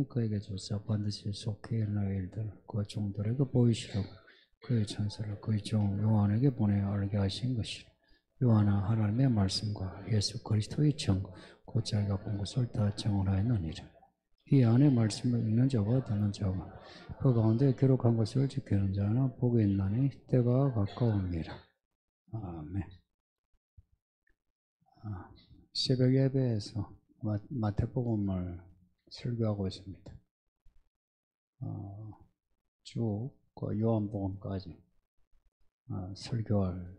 그에게 주사 반드시 속히 일어날 일들 그 종들에게 보이시라고 그의 천사를 그의 종 요한에게 보내 알게 하신 것이라. 요한은 하나님의 말씀과 예수 그리스도의 정 곧 자기가 본 것을 다 증언하였느니라. 이 안에 말씀을 읽는 자와 듣는 자와 그 가운데 기록한 것을 지키는 자는 복이 있나니 때가 가까웁니다. 아멘. 새벽 예배에서 마태복음을 설교하고 있습니다. 쭉 그 요한복음까지 설교할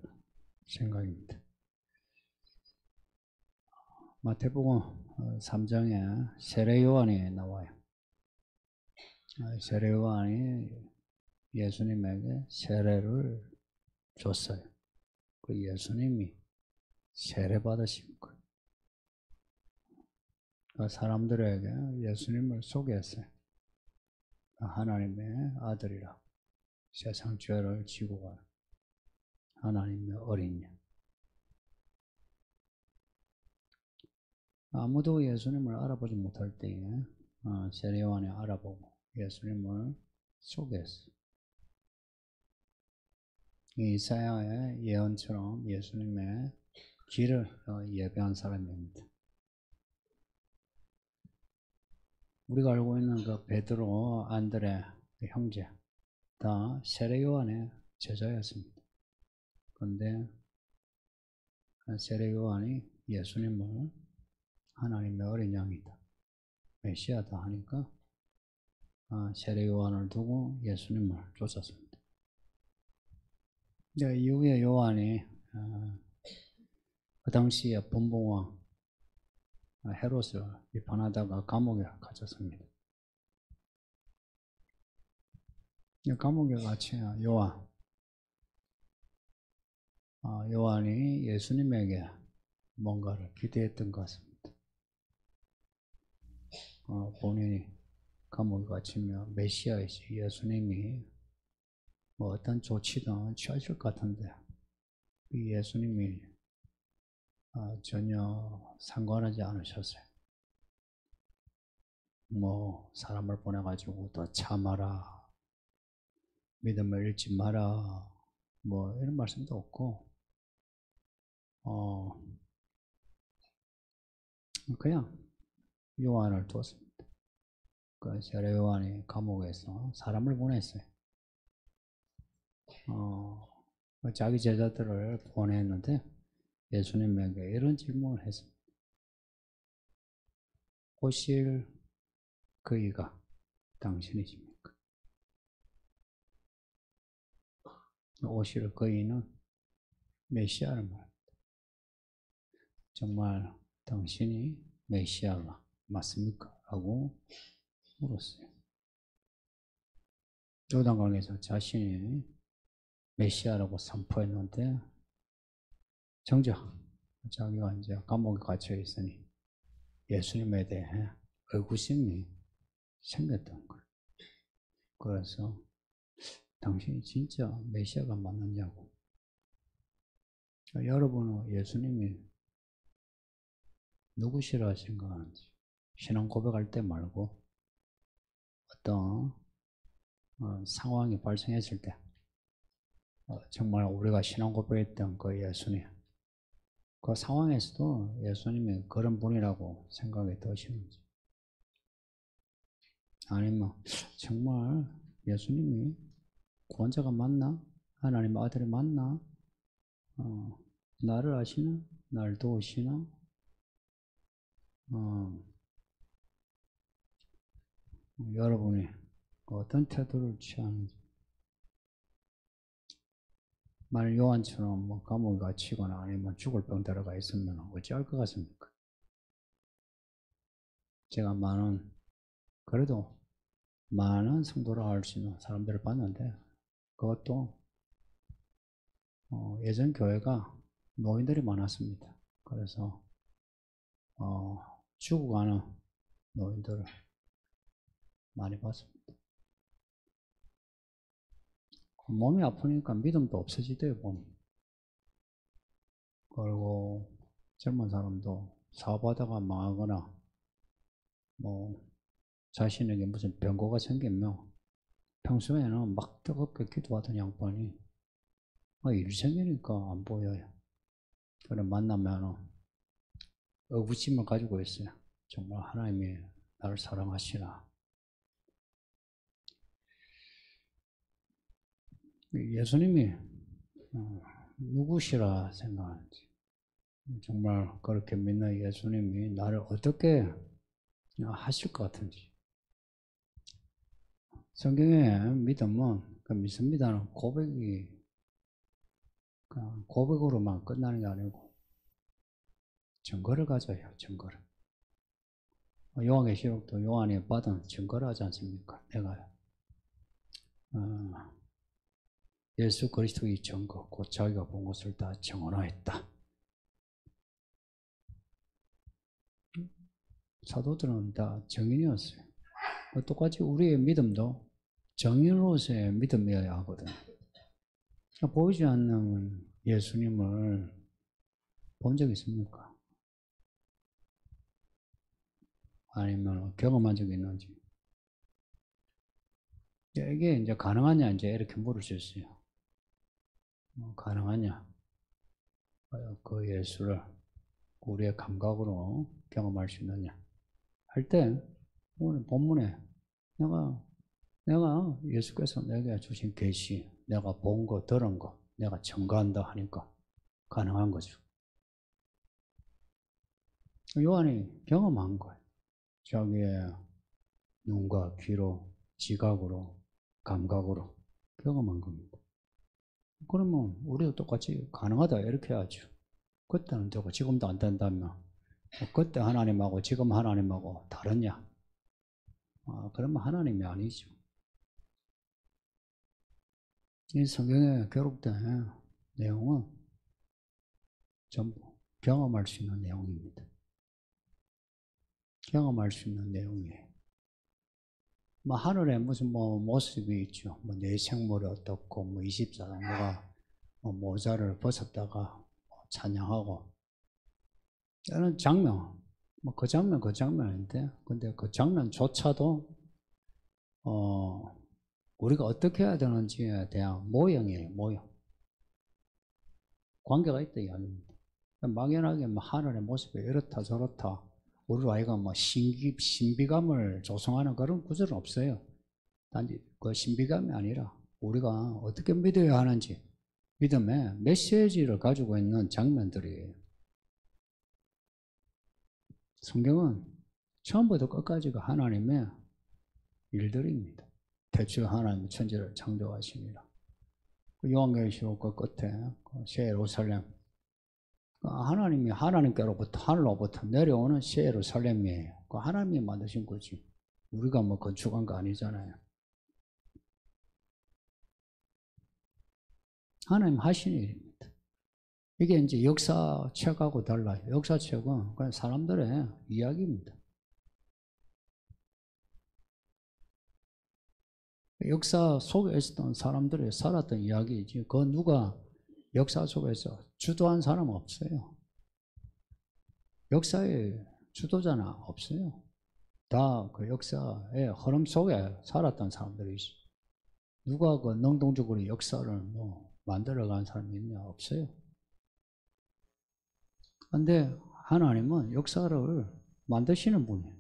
생각입니다. 마태복음 3장에 세례 요한이 나와요. 세례 요한이 예수님에게 세례를 줬어요. 그 예수님이 세례 받으신 거예요. 그 사람들에게 예수님을 소개했어요. 하나님의 아들이라 세상 죄를 지고 가는 하나님의 어린 양. 아무도 예수님을 알아보지 못할 때에 세례 요한이 알아보고 예수님을 소개했어요. 이사야의 예언처럼 예수님의 길을 예배한 사람입니다. 우리가 알고 있는 그 베드로, 안드레, 형제 다 세례 요한의 제자였습니다. 그런데 세례 요한이 예수님을 하나님의 어린 양이다, 메시아다 하니까 세례 요한을 두고 예수님을 쫓았습니다. 이후에 요한이 그 당시에 분봉왕 헤롯을 비판하다가 감옥에 갇혔습니다. 감옥에 갇힌 요한이 예수님에게 뭔가를 기대했던 것 같습니다. 본인이 감옥에 갇히면 메시아이시 예수님이 뭐 어떤 조치든 취하실 것 같은데 예수님이 전혀 상관하지 않으셨어요. 뭐 사람을 보내가지고 더 참아라, 믿음을 잃지 마라, 뭐 이런 말씀도 없고 그냥 요한을 두었습니다. 그 세례 요한이 감옥에서 사람을 보냈어요. 자기 제자들을 보냈는데 예수님에게 이런 질문을 했습니다. 오실 그이가 당신이십니까? 오실 그이는 메시아를 말합니다. 정말 당신이 메시아가 맞습니까? 라고 물었어요. 요단강에서 자신이 메시아라고 선포했는데 정작 자기가 이제 감옥에 갇혀 있으니 예수님에 대해 의구심이 생겼던 거예요. 그래서 당신이 진짜 메시아가 맞느냐고. 여러분은 예수님이 누구시라 생각하는지, 신앙 고백할 때 말고 어떤 상황이 발생했을 때 정말 우리가 신앙 고백했던 그 예수님, 그 상황에서도 예수님이 그런 분이라고 생각이 드시는지, 아니면 정말 예수님이 구원자가 맞나? 하나님 아들이 맞나? 나를 아시나? 날 도우시나? 여러분이 어떤 태도를 취하는지. 만약 요한처럼 뭐 감옥에 갇히거나 아니면 죽을 병 들어가 있으면 어찌할 것 같습니까? 제가 그래도 많은 성도라 할 수 있는 사람들을 봤는데, 그것도 예전 교회가 노인들이 많았습니다. 그래서 죽어가는 노인들을 많이 봤습니다. 몸이 아프니까 믿음도 없어지대요, 보면. 그리고 젊은 사람도 사업하다가 망하거나 뭐 자신에게 무슨 변고가 생기면 평소에는 막 뜨겁게 기도하던 양반이 일이 생기니까 안 보여요. 그래 만나면 의구심을 가지고 있어요. 정말 하나님이 나를 사랑하시나. 예수님이 누구시라 생각하는지, 정말 그렇게 믿는 예수님이 나를 어떻게 하실 것 같은지. 성경의 믿음은 그 믿습니다는 고백으로만 끝나는 게 아니고 증거를 가져야 해요. 증거를. 요한계시록도 요한이 받은 증거를 하지 않습니까? 내가 예수 그리스도의 증거, 곧 자기가 본 것을 다 증언하였다. 사도들은 다 증인이었어요. 똑같이 우리의 믿음도 증인으로서의 믿음이어야 하거든. 보이지 않는 예수님을 본 적 있습니까? 아니면 경험한 적이 있는지. 이게 이제 가능하냐, 이제 이렇게 물을 수 있어요. 가능하냐? 그 예수를 우리의 감각으로 경험할 수 있느냐? 할 때, 오늘 본문에 내가 예수께서 내게 주신 계시, 내가 본 거, 들은 거, 내가 증거한다 하니까 가능한 거죠. 요한이 경험한 거예요. 자기의 눈과 귀로, 지각으로, 감각으로 경험한 겁니다. 그러면 우리도 똑같이 가능하다 이렇게 해야죠. 그때는 되고 지금도 안 된다면 그때 하나님하고 지금 하나님하고 다르냐? 그러면 하나님이 아니죠. 이 성경에 기록된 내용은 전부 경험할 수 있는 내용입니다. 경험할 수 있는 내용이에요. 하늘에 무슨 모습이 있죠. 내 생물이 어떻고, 24장로가 모자를 벗었다가 찬양하고, 이런 장면, 그 장면인데, 근데 그 장면조차도, 우리가 어떻게 해야 되는지에 대한 모형이에요, 모형. 관계가 있다, 이 아닙니다. 막연하게 하늘의 모습이 이렇다 저렇다, 우리 아이가 신비감을 조성하는 그런 구절은 없어요. 단지 그 신비감이 아니라 우리가 어떻게 믿어야 하는지, 믿음의 메시지를 가지고 있는 장면들이에요. 성경은 처음부터 끝까지가 하나님의 일들입니다. 태초에 하나님이 천지를 창조하십니다. 요한계시록 그 끝에 새 예루살렘, 하나님이 하나님께로부터 하늘로부터 내려오는 새 예루살렘이에요. 하나님이 만드신 거지. 우리가 건축한 거 아니잖아요. 하나님 하신 일입니다. 이게 이제 역사책하고 달라요. 역사책은 그냥 사람들의 이야기입니다. 역사 속에 있었던 사람들이 살았던 이야기이지, 누가 역사 속에서 주도한 사람은 없어요. 역사의 주도자는 없어요. 다 그 역사의 흐름 속에 살았던 사람들이지. 누가 능동적으로 역사를 만들어간 사람이 있냐? 없어요. 근데 하나님은 역사를 만드시는 분이에요.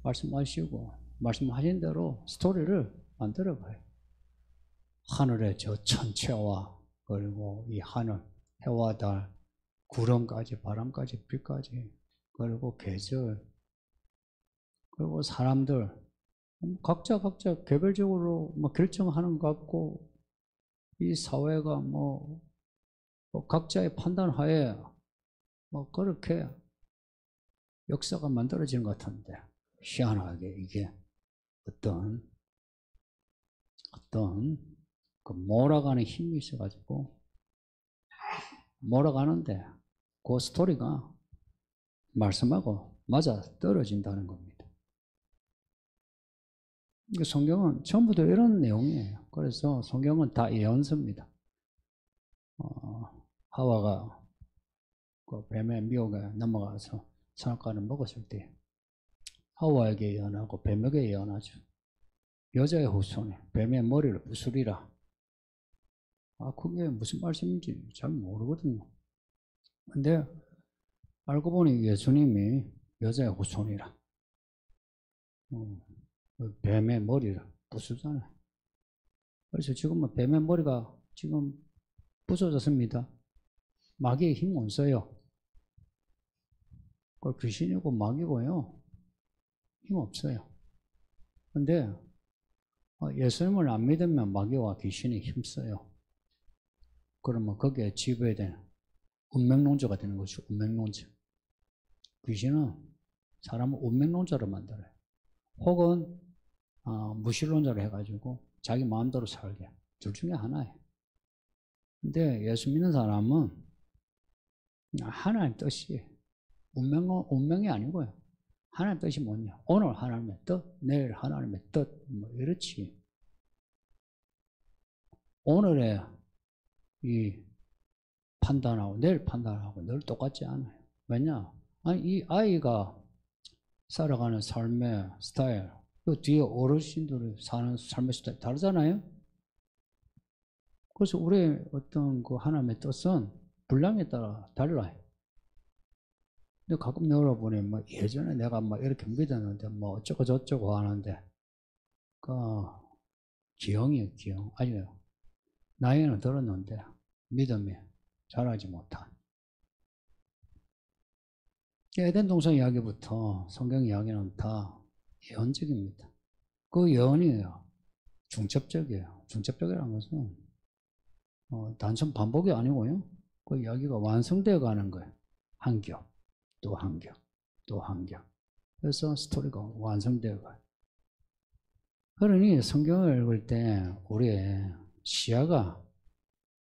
말씀하시고, 말씀하신 대로 스토리를 만들어가요. 하늘의 저 천체와, 그리고 이 하늘, 해와 달, 구름까지, 바람까지, 빛까지, 그리고 계절, 그리고 사람들, 각자 개별적으로 결정하는 것 같고, 이 사회가 각자의 판단하에 그렇게 역사가 만들어지는 것 같은데, 희한하게 이게 어떤 몰아가는 힘이 있어가지고 몰아가는데 그 스토리가 말씀하고 맞아 떨어진다는 겁니다. 성경은 전부 다 이런 내용이에요. 그래서 성경은 다 예언서입니다. 하와가 그 뱀의 미혹에 넘어가서 선악과를 먹었을 때 하와에게 예언하고 뱀에게 예언하죠. 여자의 후손이 뱀의 머리를 부수리라. 그게 무슨 말씀인지 잘 모르거든요. 근데 알고 보니 예수님이 여자의 후손이라. 뱀의 머리를 부수잖아요. 그래서 지금은 뱀의 머리가 지금 부서졌습니다. 마귀의 힘 못 써요. 그 귀신이고 마귀고요. 힘 없어요. 근데 예수님을 안 믿으면 마귀와 귀신이 힘써요. 그러면 거기에 지배되는 운명론자가 되는 거죠. 운명론자. 귀신은 사람을 운명론자로 만들어요. 혹은 무신론자로 해가지고 자기 마음대로 살게. 둘 중에 하나예요. 근데 예수 믿는 사람은 하나님 뜻이에요. 운명이 아니고요. 하나님 뜻이 뭐냐? 오늘 하나님의 뜻, 내일 하나님의 뜻, 뭐 이렇지. 오늘의 이 판단하고 내일 판단하고 늘 똑같지 않아요. 왜냐? 이 아이가 살아가는 삶의 스타일, 그 뒤에 어르신들이 사는 삶의 스타일 다르잖아요. 그래서 우리의 어떤 그 하나님의 뜻은 분량에 따라 달라요. 근데 가끔 여러분이 뭐 예전에 내가 뭐 이렇게 믿었는데 뭐 어쩌고 저쩌고 하는데 그 기형이에요, 기형. 아니요. 나이는 들었는데 믿음이 자라지 못한. 에덴 동산 이야기부터 성경 이야기는 다 예언적입니다. 그 예언이에요. 중첩적이에요. 중첩적이라는 것은 단순 반복이 아니고요. 그 이야기가 완성되어 가는 거예요. 한 겹, 또 한 겹, 또 한 겹. 그래서 스토리가 완성되어 가요. 그러니 성경을 읽을 때 우리의 시야가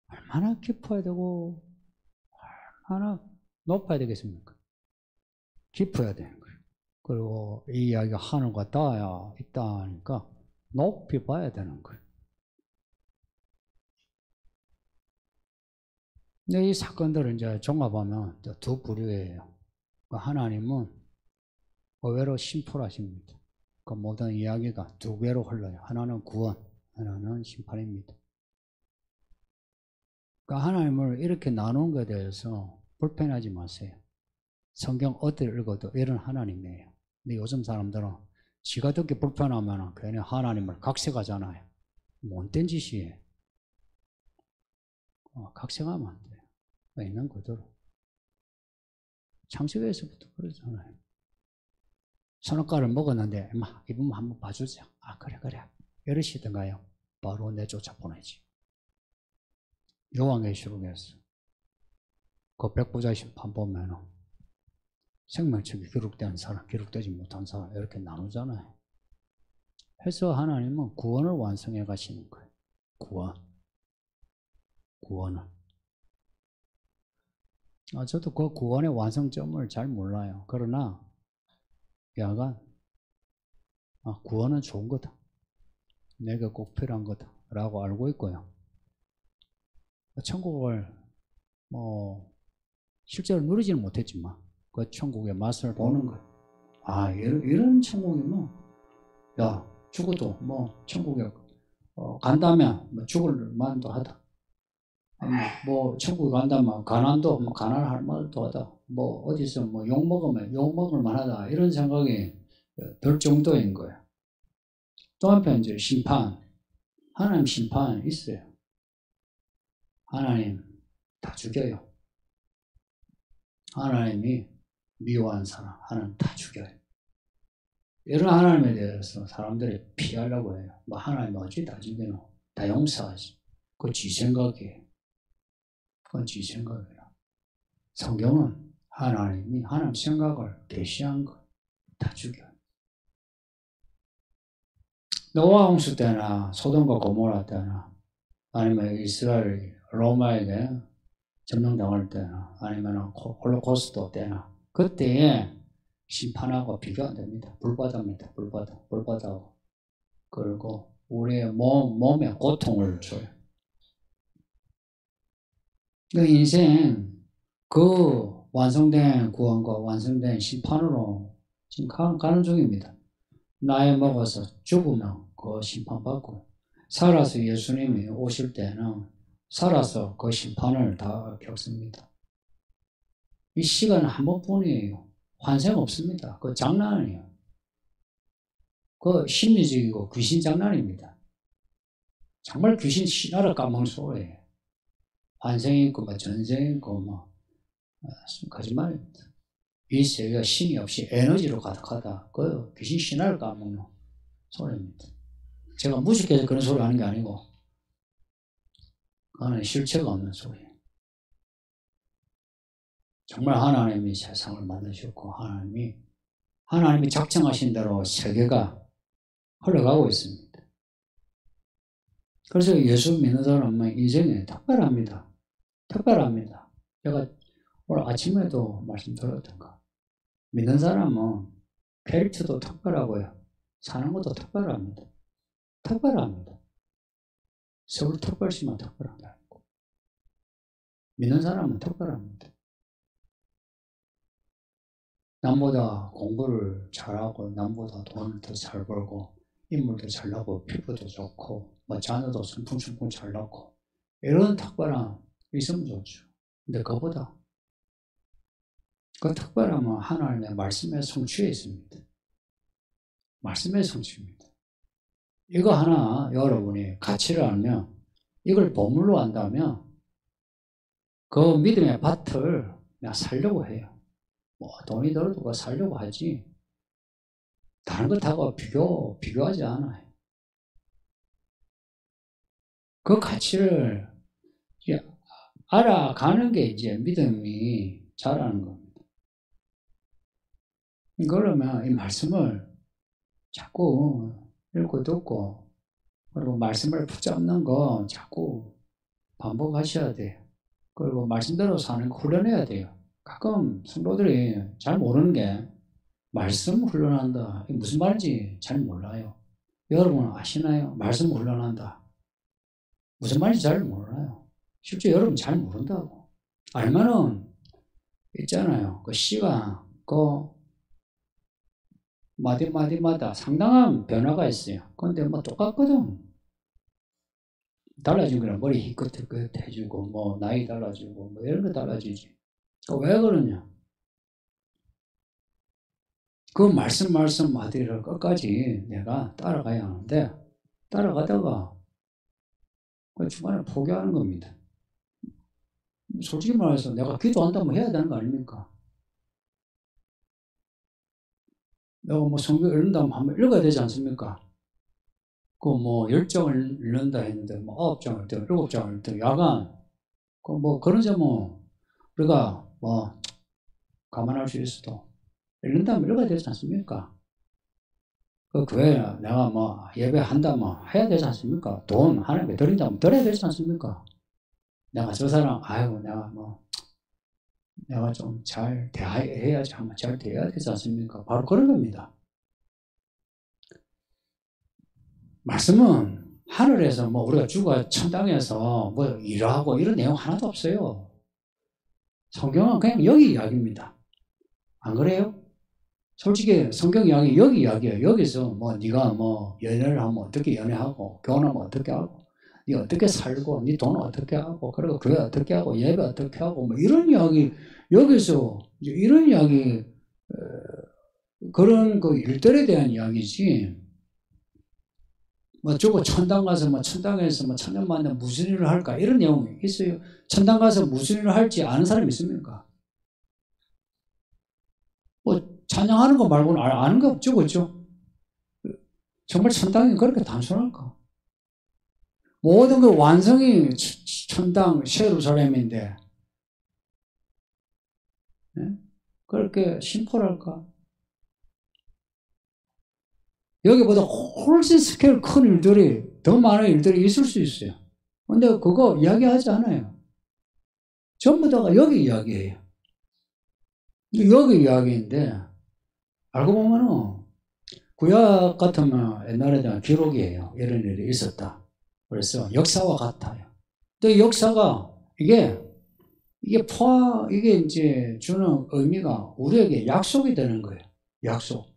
얼마나 깊어야 되고 얼마나 높아야 되겠습니까? 깊어야 되는 거예요. 그리고 이 이야기가 하늘과 땅에 있다 하니까 높이 봐야 되는 거예요. 근데 이 사건들을 이제 종합하면 두 부류예요. 하나님은 의외로 심플하십니다. 그 모든 이야기가 두 개로 흘러요. 하나는 구원, 하나는 심판입니다. 그러니까 하나님을 이렇게 나눈 것에 대해서 불편하지 마세요. 성경 어디를 읽어도 이런 하나님이에요. 근데 요즘 사람들은 지가 듣기 불편하면 괜히 하나님을 각색하잖아요. 못된 짓이에요. 각색하면 안 돼요. 있는 그대로. 창세기에서부터 그러잖아요. 선악과를 먹었는데 이분만 한번 봐주자. 그래 이러시던가요? 바로 내쫓아 보내지. 요한계시록에서 그 백부자 심판 보면은 생명책이 기록된 사람, 기록되지 못한 사람 이렇게 나누잖아요. 해서 하나님은 구원을 완성해 가시는 거예요. 구원을. 저도 그 구원의 완성점을 잘 몰라요. 그러나 약간 구원은 좋은 거다. 내게 꼭 필요한 거다 라고 알고 있고요. 천국을 실제로 누리지는 못했지만 그 천국의 맛을 보는 거예요. 이런 천국이면 죽어도 천국에 간다면 죽을 만도 하다. 천국에 간다면 가난도 가난할 만도 하다. 어디서 욕 먹으면 욕 먹을 만하다. 이런 생각이 들 정도인 거예요. 또 한편 이제 심판, 하나님 심판 있어요. 하나님 다 죽여요. 하나님이 미워한 사람 하나님 다 죽여요. 이런 하나님에 대해서 사람들이 피하려고 해요. 하나님 어찌 다 죽이노? 다 용서하지. 그건 지 생각이에요. 그건 지 생각이에요. 성경은 하나님이 하나님 생각을 계시한 거 다 죽여요. 노아 홍수 때나 소돔과 고모라 때나 아니면 이스라엘이 로마에게 점령당할 때나 아니면 홀로코스트 때나 그때에 심판하고 비교 안 됩니다. 불바다입니다. 불바다고. 그리고 우리의 몸에 고통을 줘요. 그 인생 그 완성된 구원과 완성된 심판으로 지금 가는 중입니다. 나이 먹어서 죽으면 그 심판받고, 살아서 예수님이 오실 때는 살아서 그 심판을 다 겪습니다. 이 시간은 한 번뿐이에요. 환생 없습니다. 그 장난 아니에요. 그 심리적이고 귀신 장난입니다. 정말 귀신 신화를 까먹는 소리예요. 환생이 있고 뭐 전생이 있고 뭐 거짓말입니다. 이 세계가 신이 없이 에너지로 가득하다. 그 귀신 신화를 까먹는 소리입니다. 제가 무식해서 그런 소리 하는 게 아니고 그거는 실체가 없는 소리예요. 정말 하나님이 세상을 만드셨고 하나님이 작정하신 대로 세계가 흘러가고 있습니다. 그래서 예수 믿는 사람은 인생이 특별합니다. 특별합니다. 제가 오늘 아침에도 말씀드렸던가. 믿는 사람은 캐릭터도 특별하고요. 사는 것도 특별합니다. 특별합니다. 서울 특별시만 특별한 게 아니고. 믿는 사람은 특별합니다. 남보다 공부를 잘하고 남보다 돈을 더 잘 벌고 인물도 잘 나고 피부도 좋고 뭐 자녀도 순풍순풍 잘 낳고 이런 특별함 있으면 좋죠. 근데 그보다 그 특별함은 하나님의 말씀에 성취해 있습니다. 말씀의 성취입니다. 이거 하나 여러분이 가치를 알면 이걸 보물로 한다면 그 믿음의 밭을 내가 살려고 해요. 뭐 돈이 들어도 그거 살려고 하지 다른 것하고 비교하지 않아요. 그 가치를 알아가는 게 이제 믿음이 자라는 겁니다. 그러면 이 말씀을 자꾸 읽고 듣고 그리고 말씀을 붙잡는 거 자꾸 반복하셔야 돼요. 그리고 말씀대로 사는 거 훈련해야 돼요. 가끔 성도들이 잘 모르는 게 말씀 훈련한다. 이게 무슨 말인지 잘 몰라요. 여러분 아시나요? 말씀 훈련한다. 무슨 말인지 잘 몰라요. 실제 여러분 잘 모른다고. 알면은 있잖아요. 그 시가 그 마디마디마다 상당한 변화가 있어요. 그런데 뭐 똑같거든. 달라진 거는 머리 희끗희끗 해주고 뭐 나이 달라지고 뭐 이런 거 달라지지. 왜 그러냐? 그 말씀 마디를 끝까지 내가 따라가야 하는데 따라가다가 그 중간에 포기하는 겁니다. 솔직히 말해서 내가 기도한다면 해야 되는 거 아닙니까? 내가 뭐 성경 읽는다면 한번 읽어야 되지 않습니까? 그 뭐 10장을 읽는다 했는데 뭐 9장을 읽든 7장을 읽든 야간 그 뭐 그런 점은 우리가 뭐 감안할 수 있어도 읽는다면 읽어야 되지 않습니까? 그 교회 내가 뭐 예배한다면 해야 되지 않습니까? 돈 하나님께 드린다면 드려야 되지 않습니까? 내가 저 사람 아이고 내가 좀 잘 대해야지 한번 잘 대해야 되지 않습니까? 바로 그런 겁니다. 말씀은 하늘에서 뭐 우리가 죽어 천당에서 뭐 일하고 이런 내용 하나도 없어요. 성경은 그냥 여기 이야기입니다. 안 그래요? 솔직히 성경 이야기 여기 이야기예요. 여기서 뭐 네가 뭐 연애를 하면 어떻게 연애하고 결혼하면 어떻게 하고 네 어떻게 살고 네 돈 어떻게 하고 그리고 교회 어떻게 하고 예배 어떻게 하고 뭐 이런 이야기 여기서 이런 이야기 그런 그 일들에 대한 이야기지. 뭐 저거 천당 가서 뭐 천당에서 뭐 천년 만에 무슨 일을 할까 이런 내용이 있어요. 천당 가서 무슨 일을 할지 아는 사람이 있습니까? 뭐 찬양하는 거 말고는 아는 거 없죠, 그렇죠? 정말 천당이 그렇게 단순할까? 모든 그 완성이 천당 예루살렘인데 네? 그렇게 심플할까? 여기보다 훨씬 스케일 큰 일들이 더 많은 일들이 있을 수 있어요. 근데 그거 이야기하지 않아요. 전부 다가 여기 이야기예요. 여기 이야기인데 알고 보면은 구약 같으면 옛날에 대한 기록이에요. 이런 일이 있었다. 그래서 역사와 같아요. 근데 역사가 이게 이제 주는 의미가 우리에게 약속이 되는 거예요. 약속.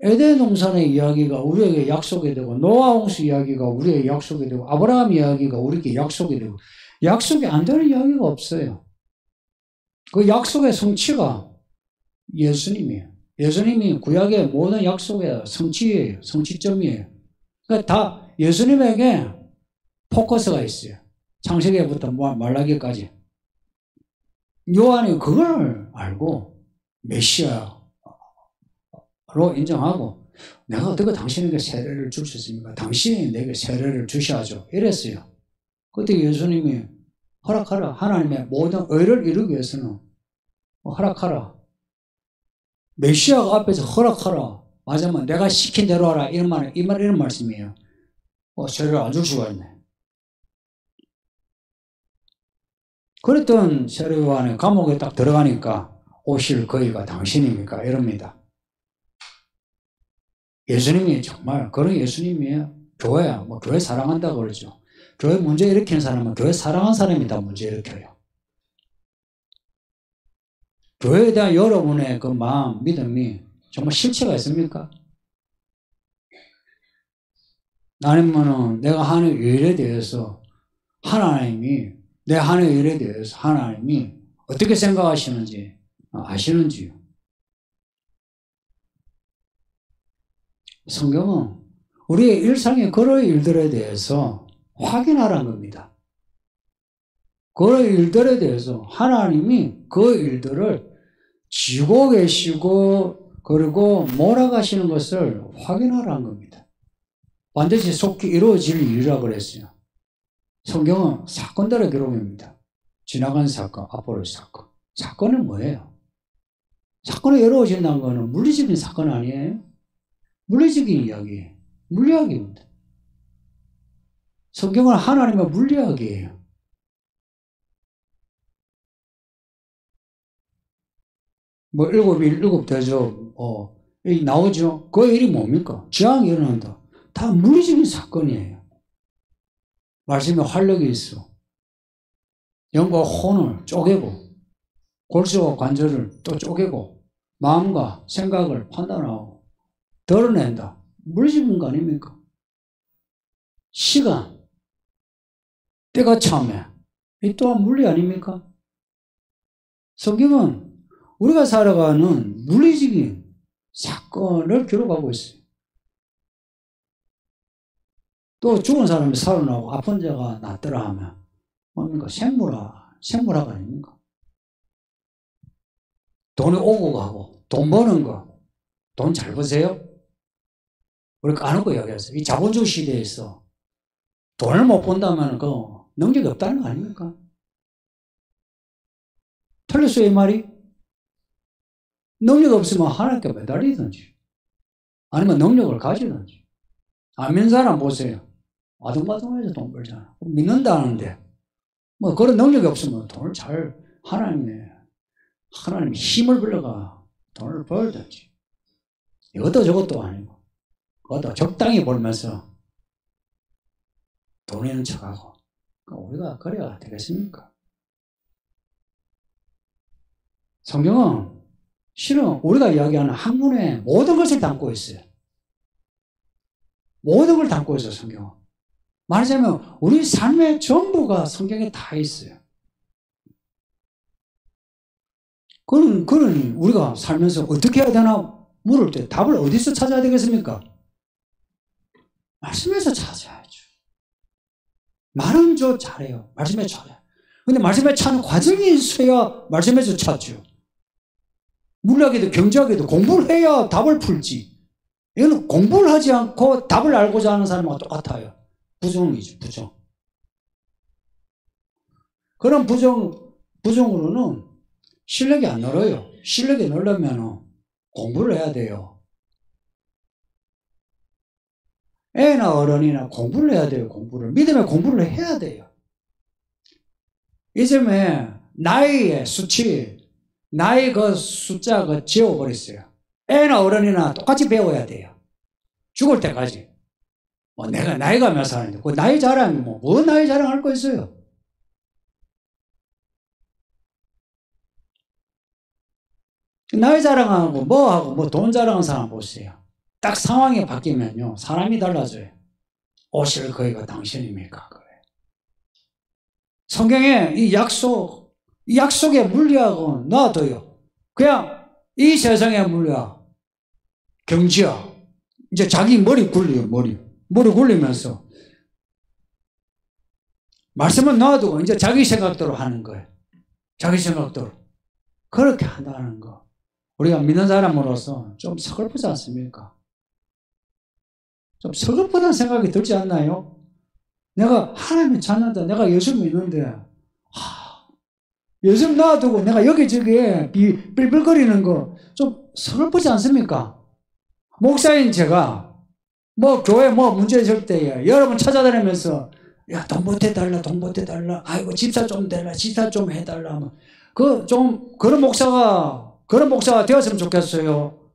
에덴 동산의 이야기가 우리에게 약속이 되고 노아 홍수 이야기가 우리에게 약속이 되고 아브라함 이야기가 우리에게 약속이 되고 약속이 안 되는 이야기가 없어요. 그 약속의 성취가 예수님이에요. 예수님이 구약의 모든 약속의 성취예요. 성취점이에요. 그러니까 다 예수님에게 포커스가 있어요. 창세기부터 말라기까지. 요한이 그걸 알고 메시아로 인정하고 내가 어떻게 당신에게 세례를 줄 수 있습니까? 당신이 내게 세례를 주셔야죠. 이랬어요. 그때 예수님이 허락하라. 하나님의 모든 의를 이루기 위해서는 허락하라. 메시아가 앞에서 허락하라. 맞으면 내가 시킨 대로 하라. 이런 말씀이에요. 세례를 안 줄 수가 있네. 그랬던 세례 요한이 감옥에 딱 들어가니까 오실 거의가 당신입니까? 이럽니다. 예수님이 정말 그런 예수님이에요. 교회야. 교회 사랑한다고 그러죠. 교회 문제 일으키는 사람은 교회 사랑한 사람이 다 문제 일으켜요. 교회에 대한 여러분의 그 마음, 믿음이 정말 실체가 있습니까? 아니면은 내가 하는 일에 대해서 하나님이 내 하는 일에 대해서 하나님이 어떻게 생각하시는지 아시는지요? 성경은 우리의 일상의 그런 일들에 대해서 확인하라는 겁니다. 그런 일들에 대해서 하나님이 그 일들을 지고 계시고 그리고 몰아가시는 것을 확인하라는 겁니다. 반드시 속히 이루어질 일이라고 그랬어요. 성경은 사건들의 기록입니다. 지나간 사건, 앞으로의 사건. 사건은 뭐예요? 사건이 이루어진다는 것은 물리적인 사건 아니에요? 물리적인 이야기예요. 물리학입니다. 성경은 하나님의 물리학이에요. 일곱 대접, 나오죠? 그 일이 뭡니까? 재앙이 일어난다. 다 물리적인 사건이에요. 말씀에 활력이 있어. 영과 혼을 쪼개고, 골수와 관절을 또 쪼개고, 마음과 생각을 판단하고, 드러낸다. 물리적인 거 아닙니까? 시간, 때가 참해. 이 또한 물리 아닙니까? 성경은 우리가 살아가는 물리적인 사건을 기록하고 있어요. 또 죽은 사람이 살아나고 아픈 자가 낫더라 하면 뭡니까? 생물학 아닙니까? 돈이 오고 가고 돈 버는 거, 돈 잘 버세요? 우리가 안 하고 이야기했어요. 이 자본주의 시대에서 돈을 못 번다면 그 능력이 없다는 거 아닙니까? 틀렸어요, 이 말이? 능력 없으면 하나님께 매달리든지 아니면 능력을 가지든지. 안 믿는 사람 보세요. 아둥바둥해서 돈 벌잖아. 믿는다는데 그런 능력이 없으면 돈을 잘 하나님의 힘을 빌려가 돈을 벌든지. 이것도 저것도 아니고 그것도 적당히 벌면서 돈 있는 척하고 우리가 그래야 되겠습니까? 성경은 실은 우리가 이야기하는 학문의 모든 것을 담고 있어요. 모든 걸 담고 있어요, 성경은. 말하자면 우리 삶의 전부가 성경에 다 있어요. 그러니 우리가 살면서 어떻게 해야 되나 물을 때 답을 어디서 찾아야 되겠습니까? 말씀에서 찾아야죠. 말은 잘해요. 말씀에 찾아요. 근데 말씀에 찾는 과정이 있어야 말씀에서 찾죠. 물리학에도 경제학에도 공부를 해야 답을 풀지. 이거는 공부를 하지 않고 답을 알고자 하는 사람과 똑같아요. 부정이죠, 부정. 그런 부정으로는 실력이 안 늘어요. 실력이 늘려면 공부를 해야 돼요. 애나 어른이나 공부를 해야 돼요, 공부를. 믿음의 공부를 해야 돼요. 이즘에 나이의 수치, 나이 그 숫자 지워버렸어요. 애나 어른이나 똑같이 배워야 돼요. 죽을 때까지. 내가 나이가 몇 살인데, 그 나이 자랑이 뭐 나이 자랑할 거 있어요? 나이 자랑하고 뭐하고 뭐 돈 자랑하는 사람 보세요. 딱 상황이 바뀌면요. 사람이 달라져요. 오실 거기가 당신입니까? 그래. 성경에 이 약속에 물리하고 놔둬요. 그냥 이 세상에 물리하 경지야. 이제 자기 머리 굴려요. 머리 굴리면서 말씀은 놔두고 이제 자기 생각대로 하는 거예요. 자기 생각대로. 그렇게 한다는 거. 우리가 믿는 사람으로서 좀 서글프지 않습니까? 좀 서글프다는 생각이 들지 않나요? 내가 하나님을 찾는다. 내가 예수 믿는데 예수 놔두고 내가 여기저기에 삘삘거리는 거 좀 서글프지 않습니까? 목사인 제가 뭐 교회 뭐 문제 있을 때에 여러분 찾아다니면서 야, 돈 보태달라, 돈 보태달라. 아이고, 집사 좀 달라, 집사 좀 해달라. 그런 목사가 되었으면 좋겠어요.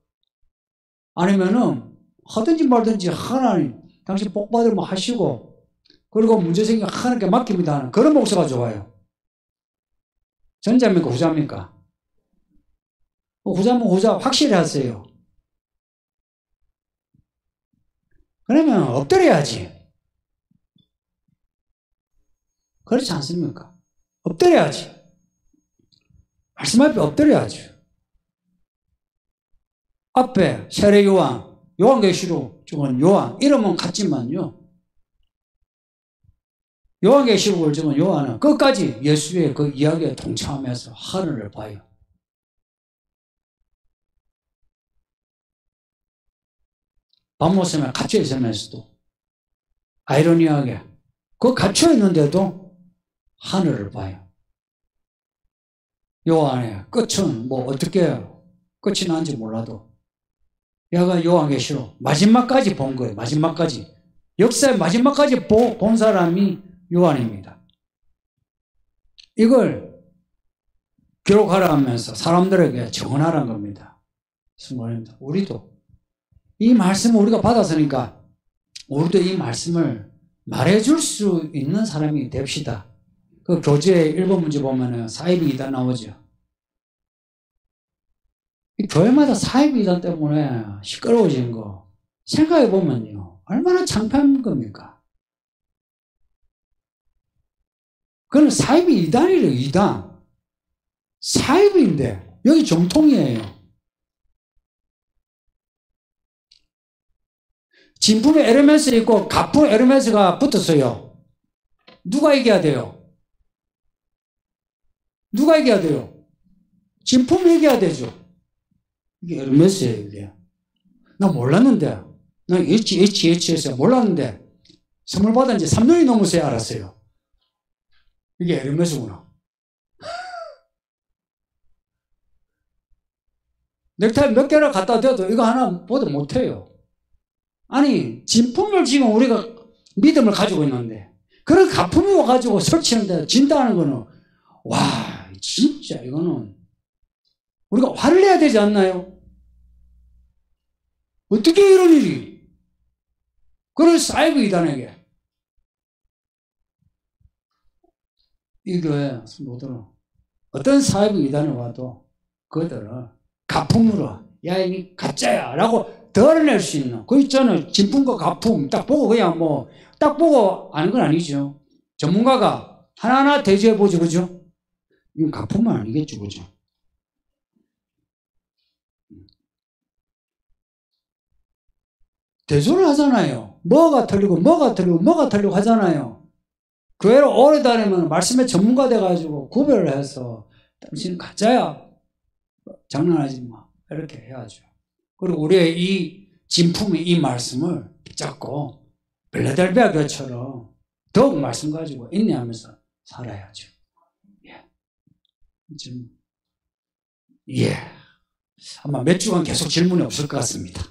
아니면은, 하든지 말든지 하나님, 당신 복 받으면 하시고, 그리고 문제 생기면 하나님께 맡깁니다 하는 그런 목사가 좋아요. 전자입니까, 후자입니까? 후자면 후자 확실히 하세요. 그러면 엎드려야지. 그렇지 않습니까? 엎드려야지. 말씀 앞에 엎드려야지. 앞에 세례 요한, 요한계시록 적은 요한, 이름은 같지만요. 요한계시록을 적은 요한은 끝까지 예수의 그 이야기에 동참하면서 하늘을 봐요. 밤모섬에 갇혀 있으면서도 아이러니하게 그 갇혀 있는데도 하늘을 봐요. 요한의 끝은 뭐 어떻게 끝이 난지 몰라도 야가 요한계시록 마지막까지 본 거예요. 마지막까지. 역사의 마지막까지 본 사람이 요한입니다. 이걸 기록하라 하면서 사람들에게 정언하라는 겁니다. 성도님들, 우리도 이 말씀을 우리가 받았으니까 우리도 이 말씀을 말해줄 수 있는 사람이 됩시다. 그 교재 1번 문제 보면은 사이비 이단 나오죠. 이 교회마다 사이비 이단 때문에 시끄러워진 거 생각해 보면요. 얼마나 창피한 겁니까? 그건 사이비 이단이래요. 이단. 사이비인데 여기 정통이에요. 진품에 에르메스 있고 가품 에르메스가 붙었어요. 누가 이겨야 돼요? 누가 이겨야 돼요? 진품이 이겨야 되죠. 이게 에르메스예요. 이게. 나 몰랐는데, 나 HHH에서 몰랐는데 선물 받은 지 3년이 넘어서야 알았어요. 이게 에르메스구나. 넥타이 몇 개나 갖다 대도 이거 하나 보도 못해요. 아니, 진품을 지금 우리가 믿음을 가지고 있는데, 그런 가품을 가지고 설치하는데 진다는 거는, 와, 진짜 이거는, 우리가 화를 내야 되지 않나요? 어떻게 이런 일이? 그런 사이비 이단에게. 이 교회 성도들은 어떤 사이비 이단에 와도 그들은 가품으로, 야, 이 가짜야 라고 드러낼 수 있는, 그 있잖아요. 진품과 가품, 딱 보고 그냥 뭐, 딱 보고 아는 건 아니죠. 전문가가 하나하나 대조해보죠, 그죠? 이건 가품은 아니겠죠, 그죠? 대조를 하잖아요. 뭐가 틀리고 하잖아요. 교회를 오래 다니면 말씀의 전문가 돼가지고 구별을 해서, 당신은 가짜야. 장난하지 마. 이렇게 해야죠. 그리고 우리의 이 진품이 이 말씀을 붙잡고 빌라델비아 교회처럼 더욱 말씀 가지고 인내하면서 살아야죠. 예. 지금 아마 몇 주간 계속 질문이 없을 것 같습니다.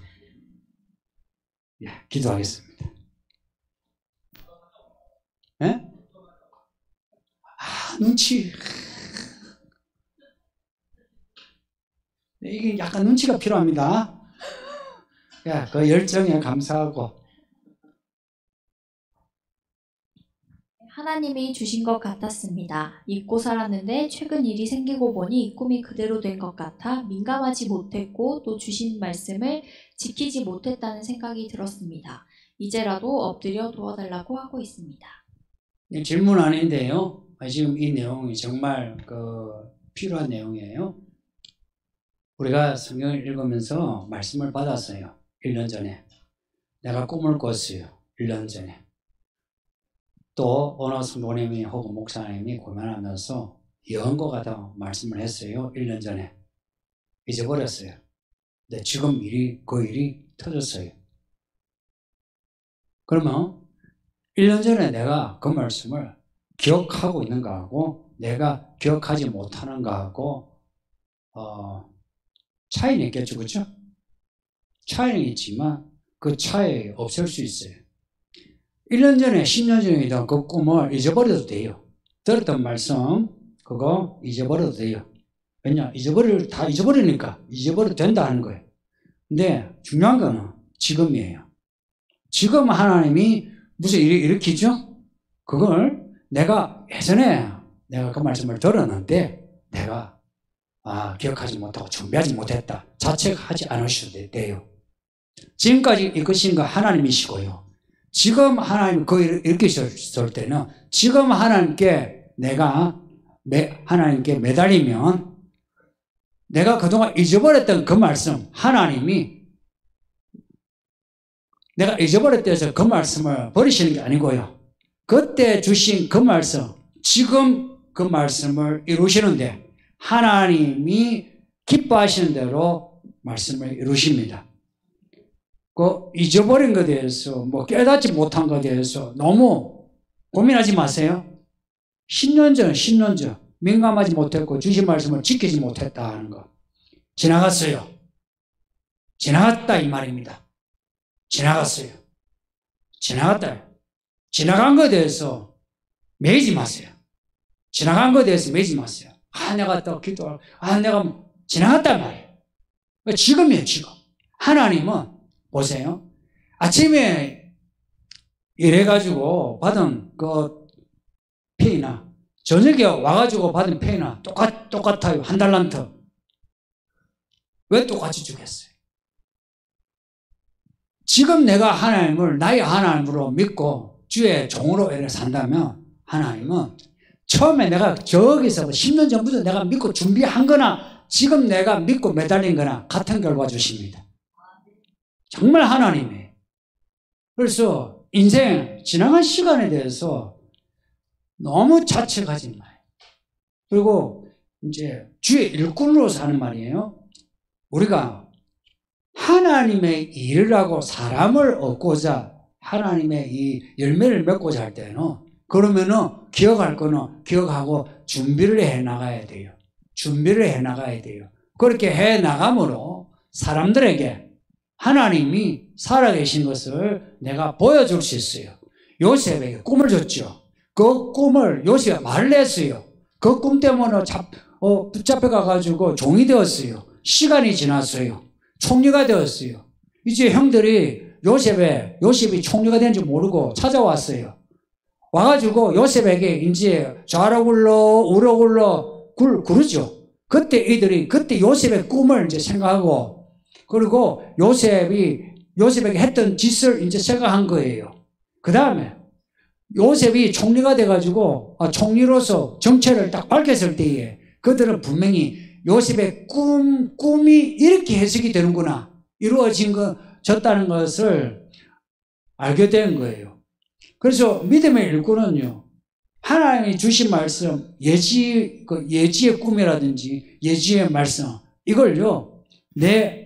기도하겠습니다. 예? 눈치. 이게 약간 눈치가 필요합니다. 그 열정에 감사하고. 하나님이 주신 것 같았습니다. 잊고 살았는데 최근 일이 생기고 보니 꿈이 그대로 된 것 같아 민감하지 못했고 또 주신 말씀을 지키지 못했다는 생각이 들었습니다. 이제라도 엎드려 도와달라고 하고 있습니다. 질문 아닌데요. 지금 이 내용이 정말 필요한 내용이에요. 우리가 성경을 읽으면서 말씀을 받았어요. 1년 전에. 내가 꿈을 꿨어요. 1년 전에. 또 어느 성도님이 혹은 목사님이 고민하면서 예언과 같은 말씀을 했어요. 1년 전에. 잊어버렸어요. 근데 지금 그 일이 터졌어요. 그러면 1년 전에 내가 그 말씀을 기억하고 있는 거하고 내가 기억하지 못하는 거하고 차이는 있겠죠. 그렇죠? 차이는 있지만 그 차이 없을 수 있어요. 1년 전에 10년 전이던 그 꿈을 잊어버려도 돼요. 들었던 말씀 그거 잊어버려도 돼요. 왜냐? 다 잊어버리니까 잊어버려도 된다 하는 거예요. 근데 중요한 거는 지금이에요. 지금 하나님이 무슨 일을 일으키죠? 그걸 내가 예전에 내가 그 말씀을 들었는데 내가 기억하지 못하고 준비하지 못했다. 자책하지 않으셔도 돼요. 지금까지 이끄신 거 하나님이시고요. 지금 하나님 그 일을 일으키셨을 때는 지금 하나님께 내가 하나님께 매달리면 내가 그동안 잊어버렸던 그 말씀 하나님이 내가 잊어버렸다 해서 그 말씀을 버리시는 게 아니고요. 그때 주신 그 말씀 지금 그 말씀을 이루시는데 하나님이 기뻐하시는 대로 말씀을 이루십니다. 그 잊어버린 것에 대해서 깨닫지 못한 것에 대해서 너무 고민하지 마세요. 10년 전 민감하지 못했고 주신 말씀을 지키지 못했다 하는 거 지나갔어요. 지나갔다 이 말입니다. 지나갔어요. 지나갔다. 지나간 것에 대해서 매이지 마세요. 지나간 것에 대해서 매이지 마세요. 내가 또 기도하고 내가 지나갔단 말이에요. 지금이에요. 지금. 하나님은 보세요. 아침에 일해가지고 받은 그 페이나 저녁에 와가지고 받은 페이나 똑같아요. 한 달란트. 왜 똑같이 주겠어요? 지금 내가 하나님을 나의 하나님으로 믿고 주의 종으로 산다면 하나님은 처음에 내가 저기서 10년 전부터 내가 믿고 준비한 거나 지금 내가 믿고 매달린 거나 같은 결과 주십니다. 정말 하나님이에요. 그래서 인생 지나간 시간에 대해서 너무 자책하지 마요. 그리고 이제 주의 일꾼으로서 하는 말이에요. 우리가 하나님의 일을 하고 사람을 얻고자 하나님의 이 열매를 맺고자 할 때는 그러면은 기억할 거는 기억하고 준비를 해 나가야 돼요. 준비를 해 나가야 돼요. 그렇게 해 나감으로 사람들에게 하나님이 살아계신 것을 내가 보여줄 수 있어요. 요셉에게 꿈을 줬죠. 그 꿈을 요셉이 말을 했어요. 그 꿈 때문에 붙잡혀 가가지고 종이 되었어요. 시간이 지났어요. 총리가 되었어요. 이제 형들이 요셉이 총리가 된 줄 모르고 찾아왔어요. 와가지고 요셉에게 이제 좌로 굴러 우로 굴러 그러죠. 그때 요셉의 꿈을 이제 생각하고 그리고 요셉에게 했던 짓을 이제 생각한 거예요. 그 다음에 요셉이 총리가 돼가지고 총리로서 정체를 딱 밝혔을 때에 그들은 분명히 요셉의 꿈이 이렇게 해석이 되는구나 이루어졌다는 것을 알게 된 거예요. 그래서 믿음의 일꾼은요 하나님이 주신 말씀 예지의 꿈이라든지 예지의 말씀 이걸요 내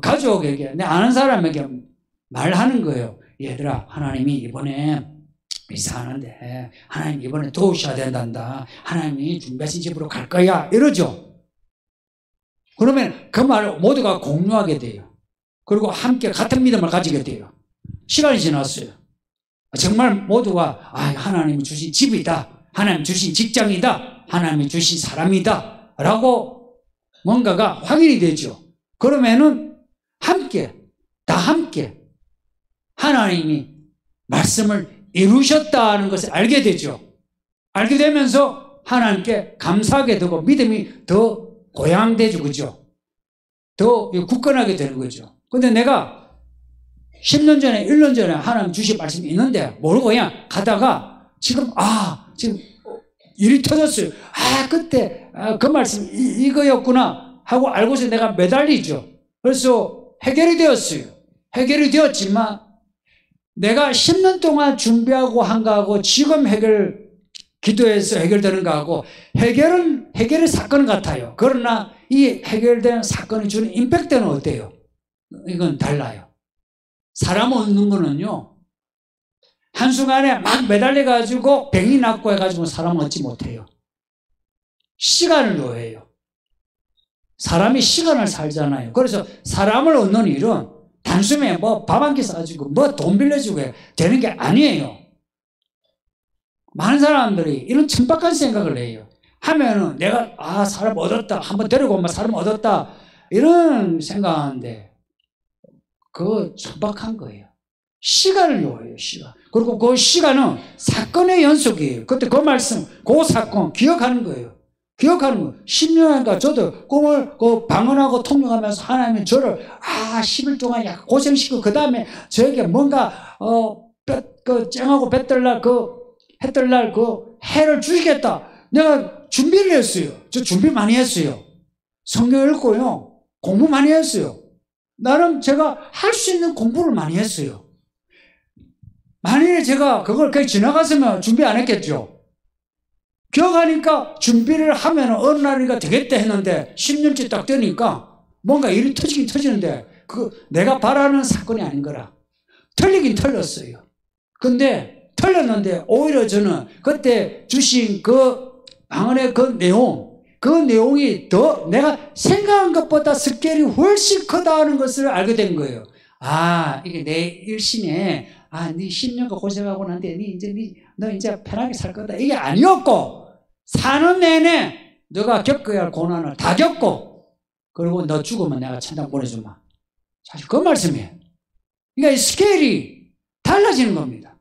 가족에게 내 아는 사람에게 말하는 거예요. 얘들아 하나님이 이번에 이사하는데 하나님 이번에 도우셔야 된단다. 하나님이 준비하신 집으로 갈 거야 이러죠. 그러면 그 말을 모두가 공유하게 돼요. 그리고 함께 같은 믿음을 가지게 돼요. 시간이 지났어요. 정말 모두가 하나님이 주신 집이다. 하나님 주신 직장이다. 하나님이 주신 사람이다. 라고 뭔가가 확인이 되죠. 그러면은 다 함께 하나님이 말씀을 이루셨다는 것을 알게 되죠. 알게 되면서 하나님께 감사하게 되고 믿음이 더 고양되죠. 그죠? 더 굳건하게 되는 거죠. 근데 내가 10년 전에 1년 전에 하나님 주신 말씀이 있는데 모르고 그냥 가다가 지금 지금 일이 터졌어요. 그때 그 말씀 이거였구나 하고 알고서 내가 매달리죠. 그래서 해결이 되었어요. 해결이 되었지만 내가 10년 동안 준비하고 한 거하고 지금 기도해서 해결되는 거하고 해결의 사건 같아요. 그러나 이 해결된 사건이 주는 임팩트는 어때요? 이건 달라요. 사람 얻는 거는요, 한순간에 막 매달려가지고 병이 낫고 해가지고 사람 얻지 못해요. 시간을 요해요. 사람이 시간을 살잖아요. 그래서 사람을 얻는 일은 단숨에 밥 한 끼 사가지고 돈 빌려주고 되는 게 아니에요. 많은 사람들이 이런 천박한 생각을 해요. 하면은 내가 사람 얻었다. 한번 데리고 오면 사람 얻었다. 이런 생각하는데 그거 천박한 거예요. 시간을 요해요. 시간. 그리고 그 시간은 사건의 연속이에요. 그때 그 말씀, 그 사건 기억하는 거예요. 기억하는 거예요. 10년인가 저도 꿈을 방언하고 통역하면서 하나님이 저를 10일 동안 약간 고생시키고 그 다음에 저에게 뭔가 쨍하고 했던 날 해를 주시겠다. 내가 준비를 했어요. 저 준비 많이 했어요. 성경 읽고요. 공부 많이 했어요. 나름 제가 할 수 있는 공부를 많이 했어요. 만일에 제가 그걸 그냥 지나갔으면 준비 안 했겠죠. 기억하니까 준비를 하면 어느 날이가 되겠다 했는데 10년째 딱 되니까 뭔가 일이 터지긴 터지는데 내가 바라는 사건이 아닌 거라. 틀리긴 틀렸어요. 근데 틀렸는데 오히려 저는 그때 주신 그 방언의 그 내용이 더 내가 생각한 것보다 스케일이 훨씬 크다는 것을 알게 된 거예요. 이게 내 일신에 네 10년간 고생하고 난데 너 이제 편하게 살 거다. 이게 아니었고 사는 내내 너가 겪어야 할 고난을 다 겪고 그리고 너 죽으면 내가 천당 보내주마. 사실 그 말씀이에요. 그러니까 이 스케일이 달라지는 겁니다.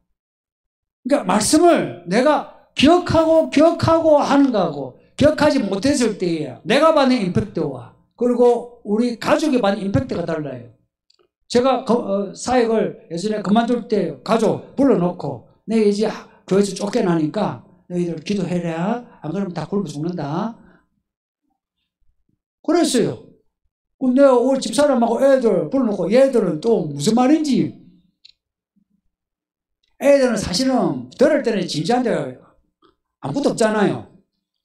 그러니까 말씀을 내가 기억하고 하는 거하고 기억하지 못했을 때에 내가 받는 임팩트와 그리고 우리 가족이 받는 임팩트가 달라요. 제가 사역을 예전에 그만둘 때 가족 불러놓고 내 이제 교회에서 쫓겨나니까 너희들 기도해라. 안 그러면 다 굶어 죽는다. 그랬어요. 내가 우리 집사람하고 애들 불러놓고 얘들은 또 무슨 말인지 애들은 사실은 들을 때는 진지한데 아무것도 없잖아요.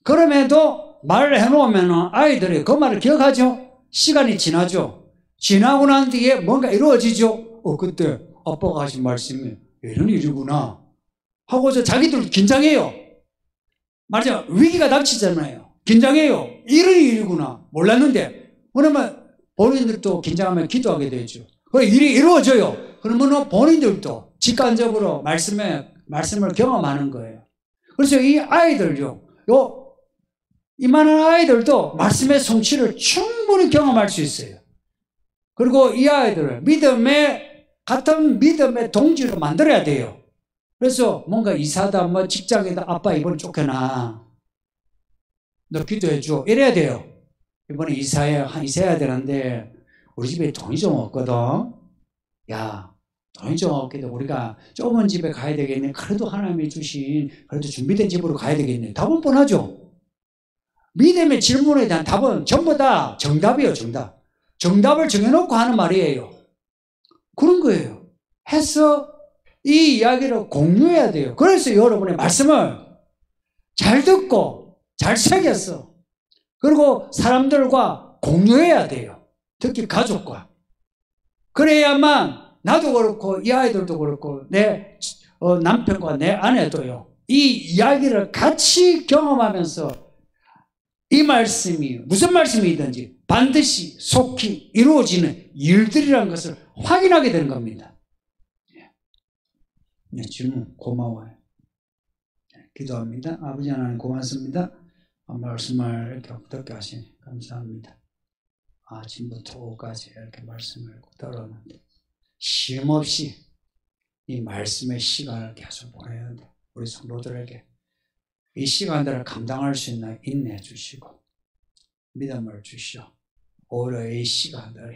그럼에도 말을 해놓으면 아이들이 그 말을 기억하죠. 시간이 지나죠. 지나고 난 뒤에 뭔가 이루어지죠. 그때 아빠가 하신 말씀이 이런 일이구나 하고서 자기들 긴장해요. 말하자면 위기가 닥치잖아요. 긴장해요. 이런 일이구나 몰랐는데 그러면 본인들도 긴장하면 기도하게 되죠. 그 일이 이루어져요. 그러면 본인들도 직관적으로 말씀을 경험하는 거예요. 그래서 이 아이들요, 이만한 아이들도 말씀의 성취를 충분히 경험할 수 있어요. 그리고 이 아이들을 같은 믿음의 동지로 만들어야 돼요. 그래서 뭔가 이사다, 직장이다, 아빠 이번에 쫓겨나. 너 기도해줘. 이래야 돼요. 이번에 이사해야 되는데, 우리 집에 돈이 좀 없거든. 야, 돈이 좀 없겠다. 우리가 좁은 집에 가야 되겠네. 그래도 하나님이 주신, 그래도 준비된 집으로 가야 되겠네. 답은 뻔하죠. 믿음의 질문에 대한 답은 전부 다 정답이에요, 정답. 정답을 정해놓고 하는 말이에요. 그런 거예요. 해서 이 이야기를 공유해야 돼요. 그래서 여러분의 말씀을 잘 듣고 잘 새겼어. 그리고 사람들과 공유해야 돼요. 특히 가족과. 그래야만 나도 그렇고 이 아이들도 그렇고 내 남편과 내 아내도요. 이 이야기를 같이 경험하면서 이 말씀이 무슨 말씀이든지 반드시 속히 이루어지는 일들이라는 것을 확인하게 되는 겁니다. 네, 질문 고마워요. 기도합니다. 아버지 하나님 고맙습니다. 말씀을 이렇게 어떻게 하시니 감사합니다. 아침부터 오후까지 이렇게 말씀을 들었는데 쉼없이 이 말씀의 시간을 계속 보내야 돼. 우리 성도들에게 이 시간들을 감당할 수 있는 인내 주시고 믿음을 주시오. 오히려 이 시간들이